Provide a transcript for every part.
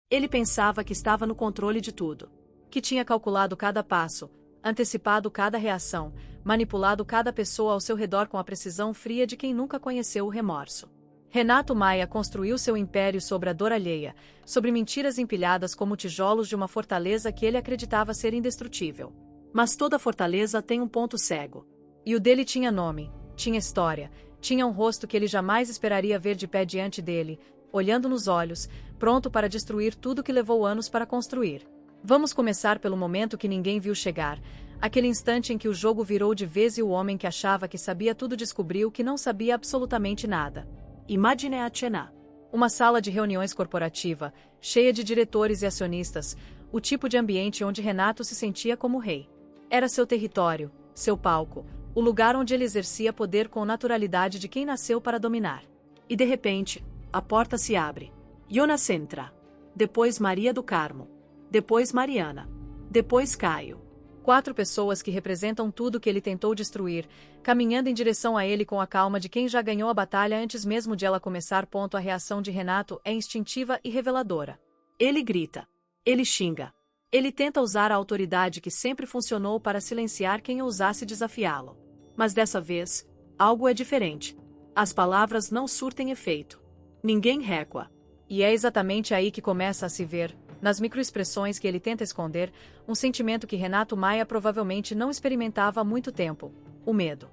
Ele pensava que estava no controle de tudo. Que tinha calculado cada passo, antecipado cada reação, manipulado cada pessoa ao seu redor com a precisão fria de quem nunca conheceu o remorso. Renato Maia construiu seu império sobre a dor alheia, sobre mentiras empilhadas como tijolos de uma fortaleza que ele acreditava ser indestrutível. Mas toda fortaleza tem um ponto cego. E o dele tinha nome, tinha história, tinha um rosto que ele jamais esperaria ver de pé diante dele, olhando nos olhos, pronto para destruir tudo que levou anos para construir. Vamos começar pelo momento que ninguém viu chegar, aquele instante em que o jogo virou de vez e o homem que achava que sabia tudo descobriu que não sabia absolutamente nada. Imagine a cena. Uma sala de reuniões corporativa, cheia de diretores e acionistas, o tipo de ambiente onde Renato se sentia como rei. Era seu território, seu palco, o lugar onde ele exercia poder com naturalidade de quem nasceu para dominar. E de repente, a porta se abre. Jonas entra. Depois Maria do Carmo. Depois Mariana. Depois Caio. 4 pessoas que representam tudo que ele tentou destruir, caminhando em direção a ele com a calma de quem já ganhou a batalha antes mesmo de ela começar. A reação de Renato é instintiva e reveladora. Ele grita. Ele xinga. Ele tenta usar a autoridade que sempre funcionou para silenciar quem ousasse desafiá-lo. Mas dessa vez, algo é diferente. As palavras não surtem efeito. Ninguém recua. E é exatamente aí que começa a se ver, nas microexpressões que ele tenta esconder, um sentimento que Renato Maia provavelmente não experimentava há muito tempo: o medo.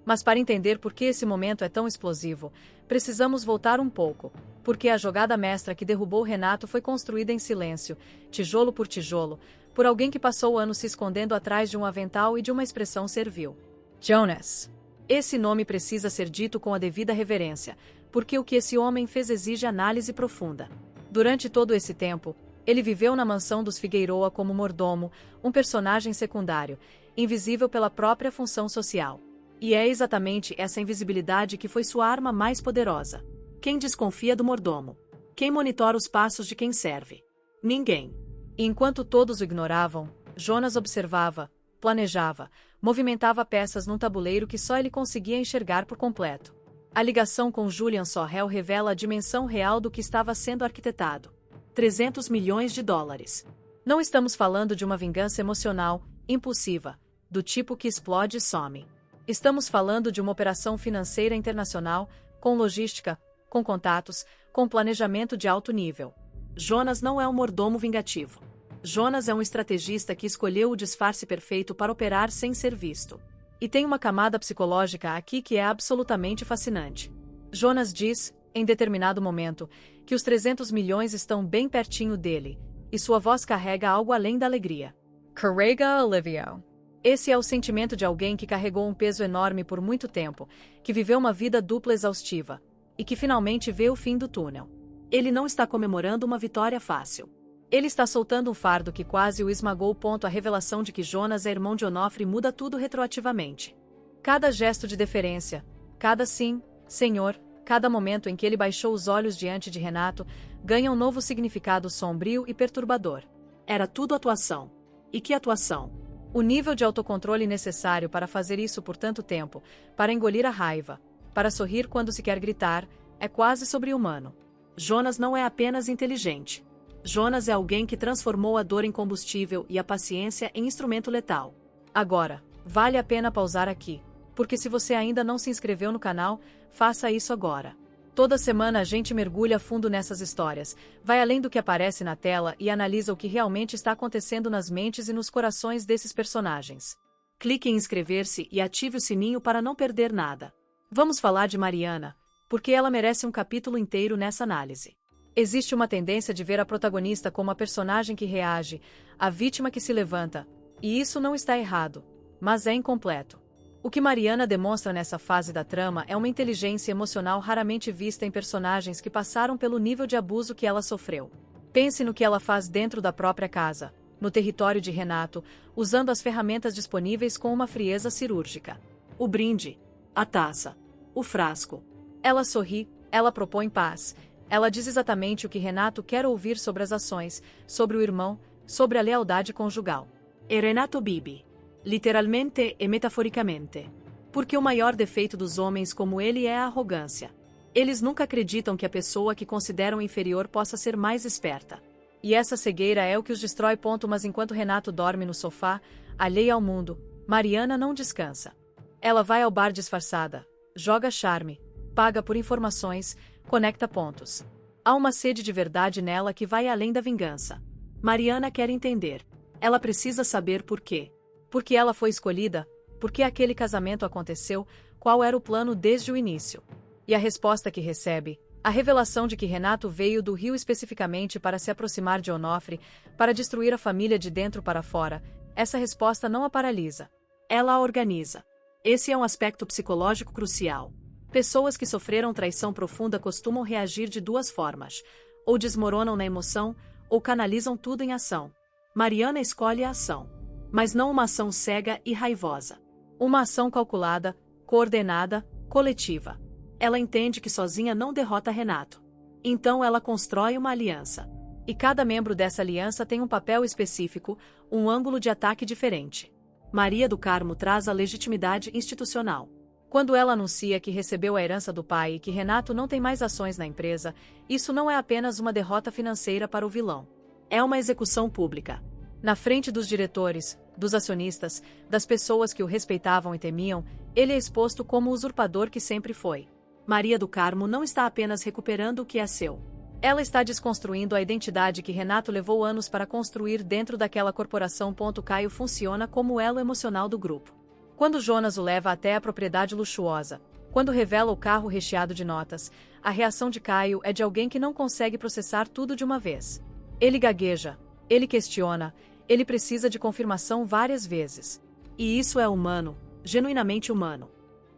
Mas para entender por que esse momento é tão explosivo, precisamos voltar um pouco, porque a jogada mestra que derrubou Renato foi construída em silêncio, tijolo por tijolo, por alguém que passou anos se escondendo atrás de um avental e de uma expressão servil. Jonas. Esse nome precisa ser dito com a devida reverência, porque o que esse homem fez exige análise profunda. Durante todo esse tempo, ele viveu na mansão dos Figueiroa como mordomo, um personagem secundário, invisível pela própria função social. E é exatamente essa invisibilidade que foi sua arma mais poderosa. Quem desconfia do mordomo? Quem monitora os passos de quem serve? Ninguém. E enquanto todos o ignoravam, Jonas observava, planejava, movimentava peças num tabuleiro que só ele conseguia enxergar por completo. A ligação com Julian Sorrell revela a dimensão real do que estava sendo arquitetado. 300 milhões de dólares. Não estamos falando de uma vingança emocional, impulsiva, do tipo que explode e some. Estamos falando de uma operação financeira internacional, com logística, com contatos, com planejamento de alto nível. Jonas não é um mordomo vingativo. Jonas é um estrategista que escolheu o disfarce perfeito para operar sem ser visto. E tem uma camada psicológica aqui que é absolutamente fascinante. Jonas diz, em determinado momento, que os 300 milhões estão bem pertinho dele, e sua voz carrega algo além da alegria. Carrega alivio. Esse é o sentimento de alguém que carregou um peso enorme por muito tempo, que viveu uma vida dupla exaustiva, e que finalmente vê o fim do túnel. Ele não está comemorando uma vitória fácil. Ele está soltando um fardo que quase o esmagou. A revelação de que Jonas é irmão de Onofre muda tudo retroativamente. Cada gesto de deferência, cada sim, senhor, cada momento em que ele baixou os olhos diante de Renato, ganha um novo significado sombrio e perturbador. Era tudo atuação. E que atuação? O nível de autocontrole necessário para fazer isso por tanto tempo, para engolir a raiva, para sorrir quando se quer gritar, é quase sobre-humano. Jonas não é apenas inteligente. Jonas é alguém que transformou a dor em combustível e a paciência em instrumento letal. Agora, vale a pena pausar aqui, porque se você ainda não se inscreveu no canal, faça isso agora. Toda semana a gente mergulha fundo nessas histórias, vai além do que aparece na tela e analisa o que realmente está acontecendo nas mentes e nos corações desses personagens. Clique em inscrever-se e ative o sininho para não perder nada. Vamos falar de Mariana, porque ela merece um capítulo inteiro nessa análise. Existe uma tendência de ver a protagonista como a personagem que reage, a vítima que se levanta, e isso não está errado, mas é incompleto. O que Mariana demonstra nessa fase da trama é uma inteligência emocional raramente vista em personagens que passaram pelo nível de abuso que ela sofreu. Pense no que ela faz dentro da própria casa, no território de Renato, usando as ferramentas disponíveis com uma frieza cirúrgica. O brinde, a taça, o frasco. Ela sorri, ela propõe paz. Ela diz exatamente o que Renato quer ouvir sobre as ações, sobre o irmão, sobre a lealdade conjugal. E Renato Bibi. Literalmente e metaforicamente. Porque o maior defeito dos homens como ele é a arrogância. Eles nunca acreditam que a pessoa que consideram inferior possa ser mais esperta. E essa cegueira é o que os destrói. Mas enquanto Renato dorme no sofá, alheia ao mundo, Mariana não descansa. Ela vai ao bar disfarçada, joga charme, paga por informações, conecta pontos. Há uma sede de verdade nela que vai além da vingança. Mariana quer entender. Ela precisa saber por quê. Por que ela foi escolhida? Por que aquele casamento aconteceu? Qual era o plano desde o início? E a resposta que recebe, a revelação de que Renato veio do Rio especificamente para se aproximar de Onofre, para destruir a família de dentro para fora, essa resposta não a paralisa. Ela a organiza. Esse é um aspecto psicológico crucial. Pessoas que sofreram traição profunda costumam reagir de duas formas: ou desmoronam na emoção, ou canalizam tudo em ação. Mariana escolhe a ação. Mas não uma ação cega e raivosa. Uma ação calculada, coordenada, coletiva. Ela entende que sozinha não derrota Renato. Então ela constrói uma aliança. E cada membro dessa aliança tem um papel específico, um ângulo de ataque diferente. Maria do Carmo traz a legitimidade institucional. Quando ela anuncia que recebeu a herança do pai e que Renato não tem mais ações na empresa, isso não é apenas uma derrota financeira para o vilão. É uma execução pública. Na frente dos diretores, dos acionistas, das pessoas que o respeitavam e temiam, ele é exposto como o usurpador que sempre foi. Maria do Carmo não está apenas recuperando o que é seu. Ela está desconstruindo a identidade que Renato levou anos para construir dentro daquela corporação. Caio funciona como o elo emocional do grupo. Quando Jonas o leva até a propriedade luxuosa, quando revela o carro recheado de notas, a reação de Caio é de alguém que não consegue processar tudo de uma vez. Ele gagueja, ele questiona, ele precisa de confirmação várias vezes. E isso é humano, genuinamente humano.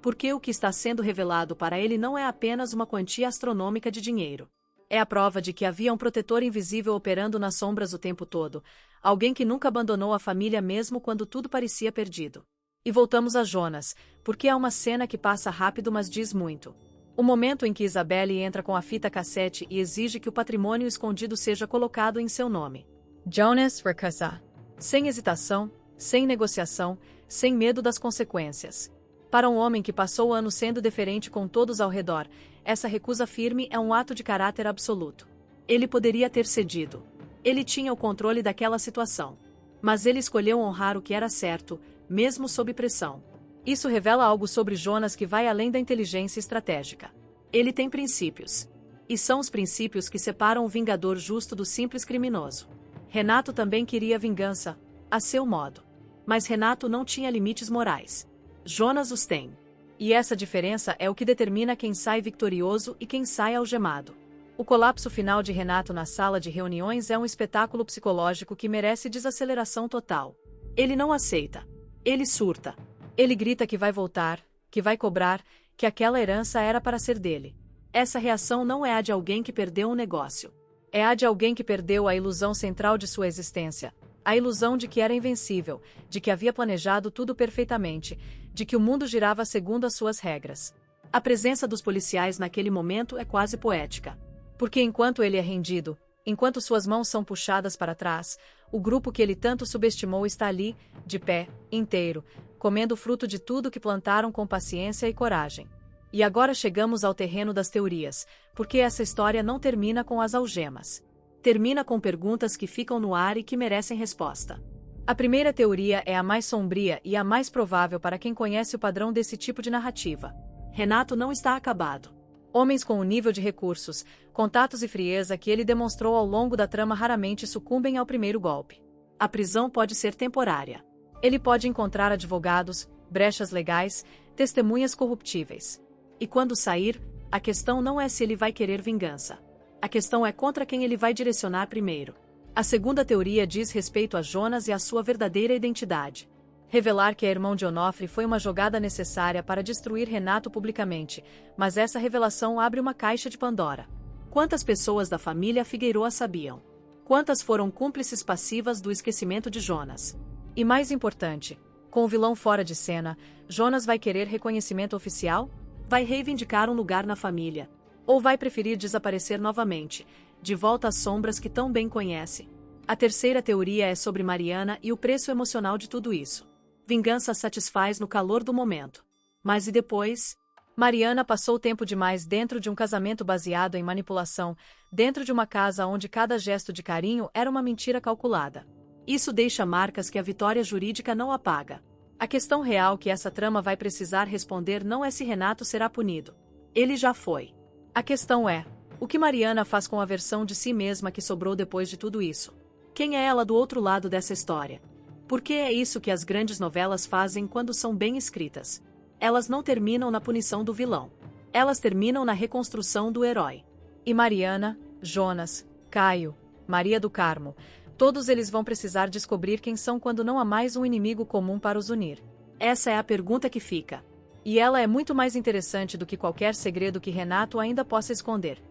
Porque o que está sendo revelado para ele não é apenas uma quantia astronômica de dinheiro. É a prova de que havia um protetor invisível operando nas sombras o tempo todo, alguém que nunca abandonou a família mesmo quando tudo parecia perdido. E voltamos a Jonas, porque há uma cena que passa rápido mas diz muito. O momento em que Isabelle entra com a fita cassete e exige que o patrimônio escondido seja colocado em seu nome. Jonas recusa. Sem hesitação, sem negociação, sem medo das consequências. Para um homem que passou anos sendo deferente com todos ao redor, essa recusa firme é um ato de caráter absoluto. Ele poderia ter cedido. Ele tinha o controle daquela situação. Mas ele escolheu honrar o que era certo, mesmo sob pressão. Isso revela algo sobre Jonas que vai além da inteligência estratégica. Ele tem princípios. E são os princípios que separam o vingador justo do simples criminoso. Renato também queria vingança, a seu modo. Mas Renato não tinha limites morais. Jonas os tem. E essa diferença é o que determina quem sai vitorioso e quem sai algemado. O colapso final de Renato na sala de reuniões é um espetáculo psicológico que merece desaceleração total. Ele não aceita. Ele surta. Ele grita que vai voltar, que vai cobrar, que aquela herança era para ser dele. Essa reação não é a de alguém que perdeu um negócio. É a de alguém que perdeu a ilusão central de sua existência. A ilusão de que era invencível, de que havia planejado tudo perfeitamente, de que o mundo girava segundo as suas regras. A presença dos policiais naquele momento é quase poética. Porque enquanto ele é rendido, enquanto suas mãos são puxadas para trás, o grupo que ele tanto subestimou está ali, de pé, inteiro, comendo o fruto de tudo que plantaram com paciência e coragem. E agora chegamos ao terreno das teorias, porque essa história não termina com as algemas. Termina com perguntas que ficam no ar e que merecem resposta. A primeira teoria é a mais sombria e a mais provável para quem conhece o padrão desse tipo de narrativa. Renato não está acabado. Homens com o nível de recursos, contatos e frieza que ele demonstrou ao longo da trama raramente sucumbem ao primeiro golpe. A prisão pode ser temporária. Ele pode encontrar advogados, brechas legais, testemunhas corruptíveis. E quando sair, a questão não é se ele vai querer vingança. A questão é contra quem ele vai direcionar primeiro. A segunda teoria diz respeito a Jonas e à sua verdadeira identidade. Revelar que é irmão de Onofre foi uma jogada necessária para destruir Renato publicamente, mas essa revelação abre uma caixa de Pandora. Quantas pessoas da família Figueroa sabiam? Quantas foram cúmplices passivas do esquecimento de Jonas? E mais importante, com o vilão fora de cena, Jonas vai querer reconhecimento oficial? Vai reivindicar um lugar na família? Ou vai preferir desaparecer novamente, de volta às sombras que tão bem conhece? A terceira teoria é sobre Mariana e o preço emocional de tudo isso. Vingança satisfaz no calor do momento. Mas e depois? Mariana passou tempo demais dentro de um casamento baseado em manipulação, dentro de uma casa onde cada gesto de carinho era uma mentira calculada. Isso deixa marcas que a vitória jurídica não apaga. A questão real que essa trama vai precisar responder não é se Renato será punido. Ele já foi. A questão é: o que Mariana faz com a versão de si mesma que sobrou depois de tudo isso? Quem é ela do outro lado dessa história? Porque é isso que as grandes novelas fazem quando são bem escritas. Elas não terminam na punição do vilão. Elas terminam na reconstrução do herói. E Mariana, Jonas, Caio, Maria do Carmo, todos eles vão precisar descobrir quem são quando não há mais um inimigo comum para os unir. Essa é a pergunta que fica. E ela é muito mais interessante do que qualquer segredo que Renato ainda possa esconder.